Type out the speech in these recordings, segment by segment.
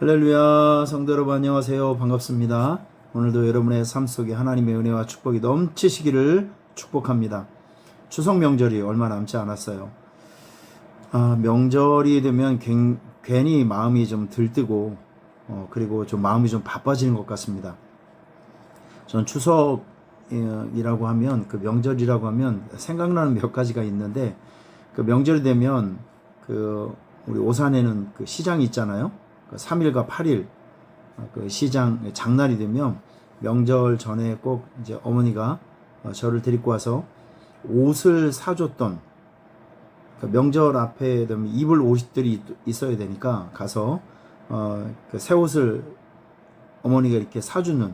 할렐루야, 성도 여러분 안녕하세요. 반갑습니다. 오늘도 여러분의 삶 속에 하나님의 은혜와 축복이 넘치시기를 축복합니다. 추석 명절이 얼마 남지 않았어요. 명절이 되면 괜히 마음이 좀 들뜨고 그리고 좀 마음이 좀 바빠지는 것 같습니다. 전 추석이라고 하면, 그 명절이라고 하면 생각나는 몇 가지가 있는데, 그 명절이 되면 우리 오산에는 그 시장이 있잖아요. 3일과 8일 그 시장 장날이 되면 명절 전에 꼭 이제 어머니가 저를 데리고 와서 옷을 사줬던, 그 명절 앞에 되면 입을 옷들이 있어야 되니까 가서 그 새 옷을 어머니가 이렇게 사주는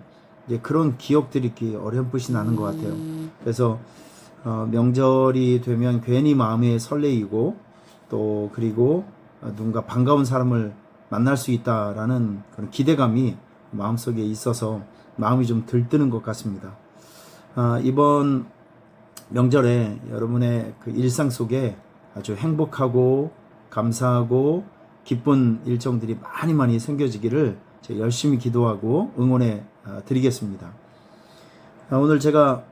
이제 그런 기억들이 이렇게 어렴풋이 나는 것 같아요. 그래서 명절이 되면 괜히 마음에 설레이고, 또 그리고 누군가 반가운 사람을 만날 수 있다라는 그런 기대감이 마음속에 있어서 마음이 좀 들뜨는 것 같습니다. 이번 명절에 여러분의 그 일상 속에 아주 행복하고 감사하고 기쁜 일정들이 많이 생겨지기를 제가 열심히 기도하고 응원해 드리겠습니다. 오늘 제가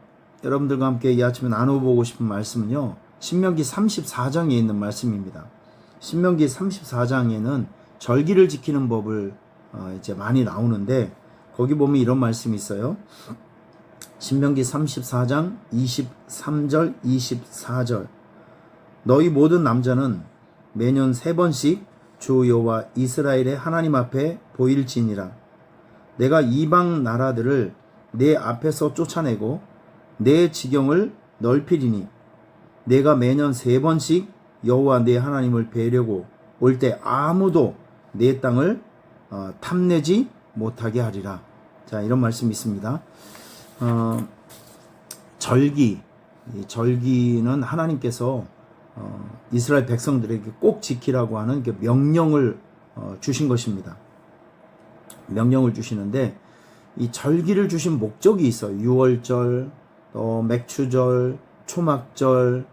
여러분들과 함께 이 아침에 나눠보고 싶은 말씀은요, 신명기 34장에 있는 말씀입니다. 신명기 34장에는 절기를 지키는 법을 이제 많이 나오는데, 거기 보면 이런 말씀이 있어요. 신명기 34장 23절 24절. 너희 모든 남자는 매년 3번씩 주 여호와 이스라엘의 하나님 앞에 보일지니라. 내가 이방 나라들을 내 앞에서 쫓아내고 내 지경을 넓히리니 내가 매년 3번씩 여호와 내 하나님을 뵈려고 올 때 아무도 내 땅을 탐내지 못하게 하리라. 자, 이런 말씀이 있습니다. 절기, 이 절기는 하나님께서 이스라엘 백성들에게 꼭 지키라고 하는 명령을 주신 것입니다. 명령을 주시는데, 이 절기를 주신 목적이 있어요. 유월절, 또 맥추절, 초막절,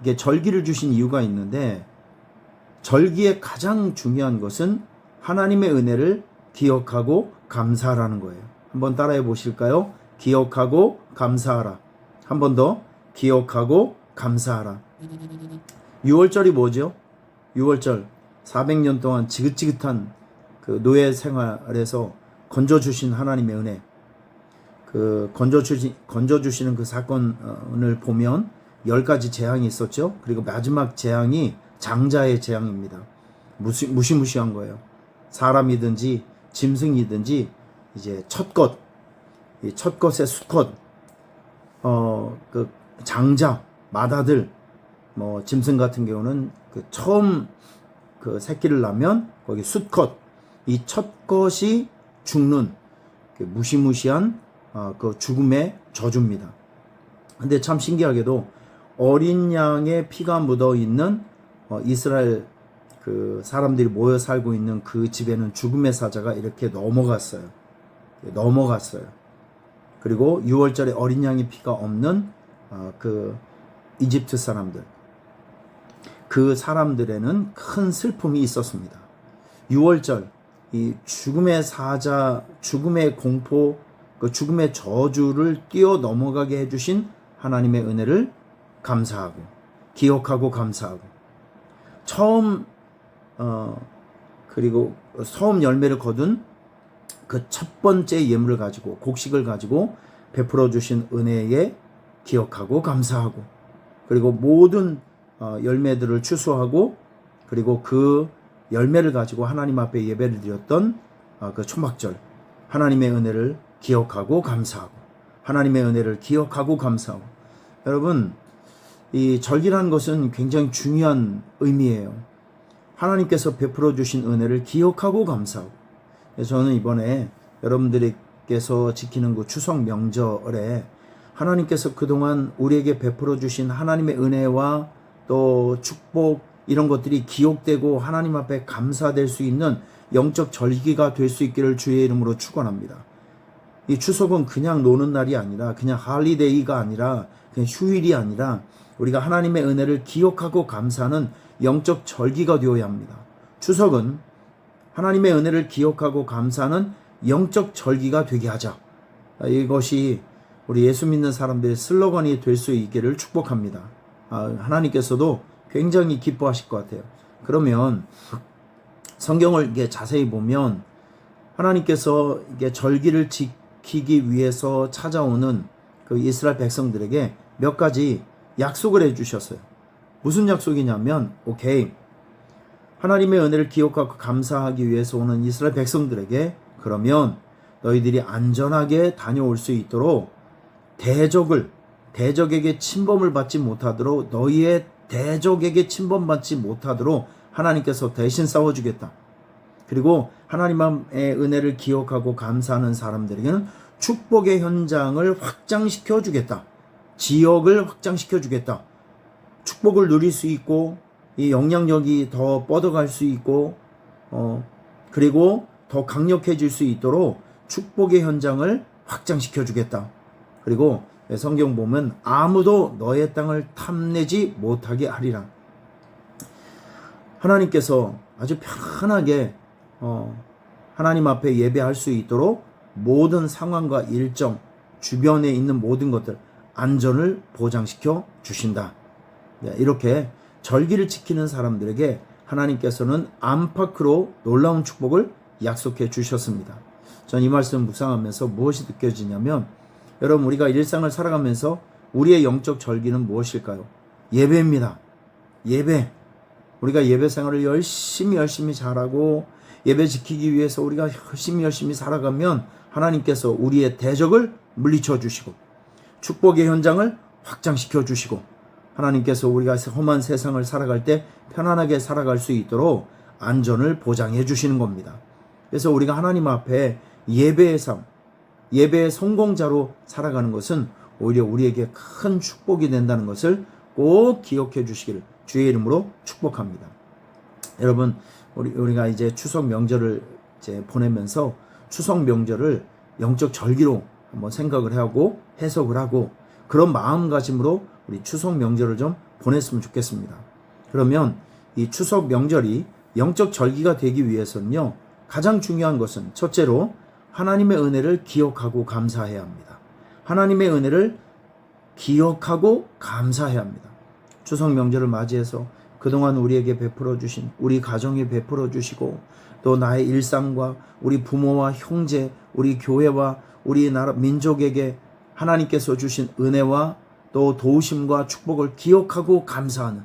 이게 절기를 주신 이유가 있는데, 절기의 가장 중요한 것은 하나님의 은혜를 기억하고 감사하라는 거예요. 한번 따라해 보실까요? 기억하고 감사하라. 한 번 더. 기억하고 감사하라. 6월절이 뭐죠? 6월절 400년 동안 지긋지긋한 그 노예 생활에서 건져주신 하나님의 은혜, 그 건져주시는 그 사건을 보면 10가지 재앙이 있었죠. 그리고 마지막 재앙이 장자의 재앙입니다. 무시무시한 거예요. 사람이든지 짐승이든지 이제 첫 것의 수컷, 그 장자, 맏아들, 짐승 같은 경우는 그 처음 그 새끼를 낳으면 거기 수컷, 이 첫 것이 죽는 그 무시무시한 그 죽음의 저주입니다. 근데 참 신기하게도 어린 양의 피가 묻어 있는 이스라엘 그 사람들이 모여 살고 있는 그 집에는 죽음의 사자가 이렇게 넘어갔어요. 그리고 6월절에 어린 양의 피가 없는 그 이집트 사람들, 그 사람들에는 큰 슬픔이 있었습니다. 6월절, 이 죽음의 사자, 죽음의 공포, 그 죽음의 저주를 뛰어넘어가게 해주신 하나님의 은혜를 감사하고 기억하고 감사하고, 처음 그리고 처음 열매를 거둔 그 첫 번째 예물을 가지고, 곡식을 가지고 베풀어 주신 은혜에 기억하고 감사하고, 그리고 모든 열매들을 추수하고, 그리고 그 열매를 가지고 하나님 앞에 예배를 드렸던 그 초막절, 하나님의 은혜를 기억하고 감사하고, 하나님의 은혜를 기억하고 감사하고. 여러분, 이 절기라는 것은 굉장히 중요한 의미예요. 하나님께서 베풀어 주신 은혜를 기억하고 감사하고. 저는 이번에 여러분들께서 지키는 그 추석 명절에 하나님께서 그동안 우리에게 베풀어 주신 하나님의 은혜와 또 축복, 이런 것들이 기억되고 하나님 앞에 감사될 수 있는 영적 절기가 될 수 있기를 주의 이름으로 축원합니다. 이 추석은 그냥 노는 날이 아니라, 그냥 할리데이가 아니라, 그냥 휴일이 아니라 우리가 하나님의 은혜를 기억하고 감사하는 영적 절기가 되어야 합니다. 추석은 하나님의 은혜를 기억하고 감사하는 영적 절기가 되게 하자. 이것이 우리 예수 믿는 사람들의 슬로건이 될 수 있기를 축복합니다. 하나님께서도 굉장히 기뻐하실 것 같아요. 그러면 성경을 이게 자세히 보면 하나님께서 이게 절기를 지키기 위해서 찾아오는 그 이스라엘 백성들에게 몇 가지 약속을 해주셨어요. 무슨 약속이냐면, 오케이, 하나님의 은혜를 기억하고 감사하기 위해서 오는 이스라엘 백성들에게 그러면 너희들이 안전하게 다녀올 수 있도록 대적에게 침범을 받지 못하도록, 너희의 대적에게 침범받지 못하도록 하나님께서 대신 싸워주겠다. 그리고 하나님의 은혜를 기억하고 감사하는 사람들에게는 축복의 현장을 확장시켜 주겠다. 지역을 확장시켜 주겠다. 축복을 누릴 수 있고 이 영향력이 더 뻗어갈 수 있고 그리고 더 강력해질 수 있도록 축복의 현장을 확장시켜 주겠다. 그리고 성경 보면 아무도 너의 땅을 탐내지 못하게 하리라. 하나님께서 아주 편하게 하나님 앞에 예배할 수 있도록 모든 상황과 일정, 주변에 있는 모든 것들 안전을 보장시켜 주신다. 이렇게 절기를 지키는 사람들에게 하나님께서는 안팎으로 놀라운 축복을 약속해 주셨습니다. 전 이 말씀 묵상하면서 무엇이 느껴지냐면, 여러분, 우리가 일상을 살아가면서 우리의 영적 절기는 무엇일까요? 예배입니다. 예배. 우리가 예배 생활을 열심히 잘하고 예배 지키기 위해서 우리가 열심히 살아가면 하나님께서 우리의 대적을 물리쳐 주시고 축복의 현장을 확장시켜 주시고 하나님께서 우리가 험한 세상을 살아갈 때 편안하게 살아갈 수 있도록 안전을 보장해 주시는 겁니다. 그래서 우리가 하나님 앞에 예배의 삶, 예배의 성공자로 살아가는 것은 오히려 우리에게 큰 축복이 된다는 것을 꼭 기억해 주시기를 주의 이름으로 축복합니다. 여러분, 우리가 이제 추석 명절을 이제 보내면서 추석 명절을 영적 절기로 한번 생각을 하고 해석을 하고 그런 마음가짐으로 우리 추석 명절을 좀 보냈으면 좋겠습니다. 그러면 이 추석 명절이 영적 절기가 되기 위해서는요, 가장 중요한 것은 첫째로 하나님의 은혜를 기억하고 감사해야 합니다. 하나님의 은혜를 기억하고 감사해야 합니다. 추석 명절을 맞이해서 그동안 우리에게 베풀어 주신, 우리 가정에 베풀어 주시고 또 나의 일상과 우리 부모와 형제, 우리 교회와 우리 나라 민족에게 하나님께서 주신 은혜와 또 도우심과 축복을 기억하고 감사하는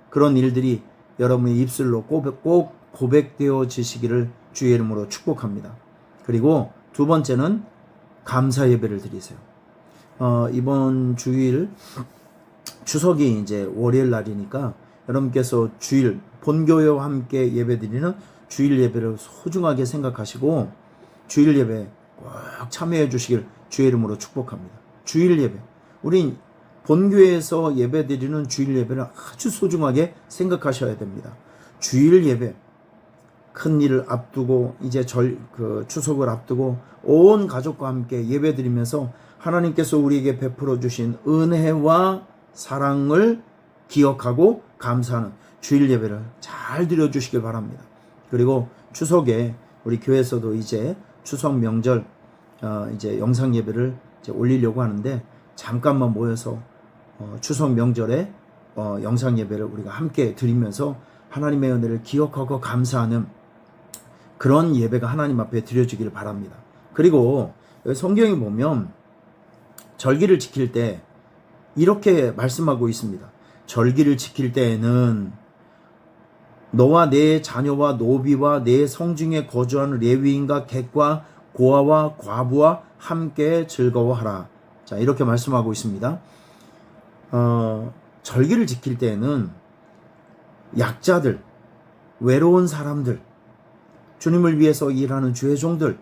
그런 일들이 여러분의 입술로 꼭 고백되어지시기를 주의 이름으로 축복합니다. 그리고 두 번째는 감사 예배를 드리세요. 이번 주일 추석이 이제 월요일 날이니까 여러분께서 주일 본교회와 함께 예배드리는 주일 예배를 소중하게 생각하시고 주일 예배 꼭 참여해 주시길 주의 이름으로 축복합니다. 주일 예배, 우린 본교회에서 예배드리는 주일 예배를 아주 소중하게 생각하셔야 됩니다. 주일 예배, 큰 일을 앞두고 이제 추석을 앞두고 온 가족과 함께 예배드리면서 하나님께서 우리에게 베풀어 주신 은혜와 사랑을 기억하고 감사하는 주일 예배를 잘 드려주시길 바랍니다. 그리고 추석에 우리 교회에서도 이제 추석 명절 이제 영상 예배를 이제 올리려고 하는데 잠깐만 모여서 추석 명절에 영상 예배를 우리가 함께 드리면서 하나님의 은혜를 기억하고 감사하는 그런 예배가 하나님 앞에 드려지기를 바랍니다. 그리고 성경에 보면 절기를 지킬 때 이렇게 말씀하고 있습니다. 절기를 지킬 때에는 너와 내 자녀와 노비와 내 성중에 거주하는 레위인과 객과 고아와 과부와 함께 즐거워하라. 자, 이렇게 말씀하고 있습니다. 절기를 지킬 때에는 약자들, 외로운 사람들, 주님을 위해서 일하는 주의 종들,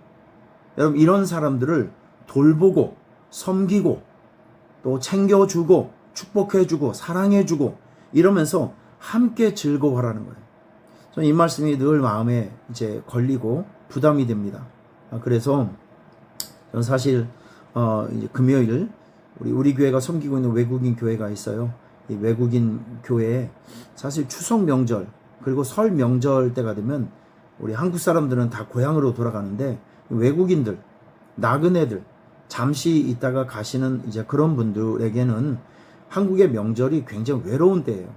여러분 이런 사람들을 돌보고 섬기고 또 챙겨주고 축복해주고 사랑해주고 이러면서 함께 즐거워하라는 거예요. 저는 이 말씀이 늘 마음에 이제 걸리고 부담이 됩니다. 그래서 저는 사실 이제 금요일 우리 교회가 섬기고 있는 외국인 교회가 있어요. 이 외국인 교회에 사실 추석 명절 그리고 설 명절 때가 되면 우리 한국 사람들은 다 고향으로 돌아가는데 외국인들, 나그네들, 잠시 있다가 가시는 이제 그런 분들에게는 한국의 명절이 굉장히 외로운 때예요.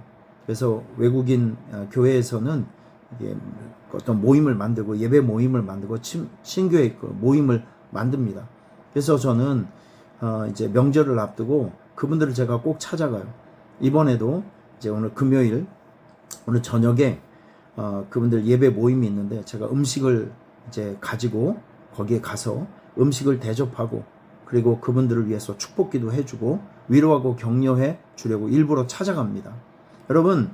그래서 외국인 교회에서는 이게 어떤 모임을 만들고 예배 모임을 만들고 신교회 모임을 만듭니다. 그래서 저는 이제 명절을 앞두고 그분들을 제가 꼭 찾아가요. 이번에도 이제 오늘 금요일 오늘 저녁에 그분들 예배 모임이 있는데 제가 음식을 이제 가지고 거기에 가서 음식을 대접하고 그리고 그분들을 위해서 축복기도 해주고 위로하고 격려해 주려고 일부러 찾아갑니다. 여러분,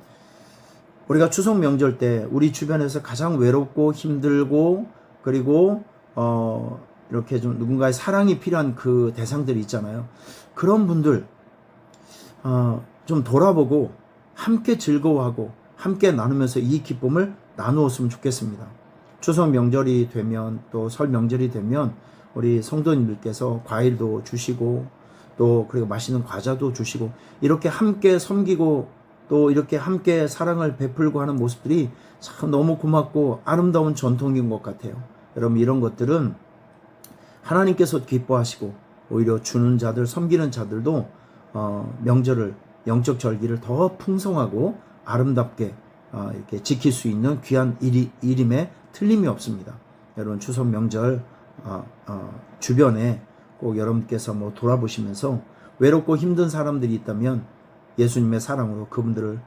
우리가 추석 명절 때 우리 주변에서 가장 외롭고 힘들고 그리고 이렇게 좀 누군가의 사랑이 필요한 그 대상들이 있잖아요. 그런 분들 좀 돌아보고 함께 즐거워하고 함께 나누면서 이 기쁨을 나누었으면 좋겠습니다. 추석 명절이 되면 또 설 명절이 되면 우리 성도님들께서 과일도 주시고 또 그리고 맛있는 과자도 주시고 이렇게 함께 섬기고 또 이렇게 함께 사랑을 베풀고 하는 모습들이 참 너무 고맙고 아름다운 전통인 것 같아요. 여러분, 이런 것들은 하나님께서 기뻐하시고 오히려 주는 자들, 섬기는 자들도 명절을, 영적 절기를 더 풍성하고 아름답게 이렇게 지킬 수 있는 귀한 일임에 틀림이 없습니다. 여러분, 추석 명절 주변에 꼭 여러분께서 뭐 돌아보시면서 외롭고 힘든 사람들이 있다면 예수님의 사랑으로 그분들을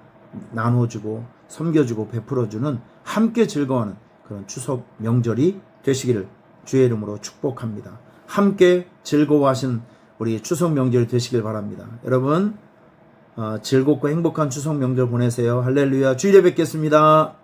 나눠주고 섬겨주고 베풀어주는 함께 즐거워하는 그런 추석 명절이 되시기를 주의 이름으로 축복합니다. 함께 즐거워하신 우리 추석 명절이 되시길 바랍니다. 여러분, 즐겁고 행복한 추석 명절 보내세요. 할렐루야. 주일에 뵙겠습니다.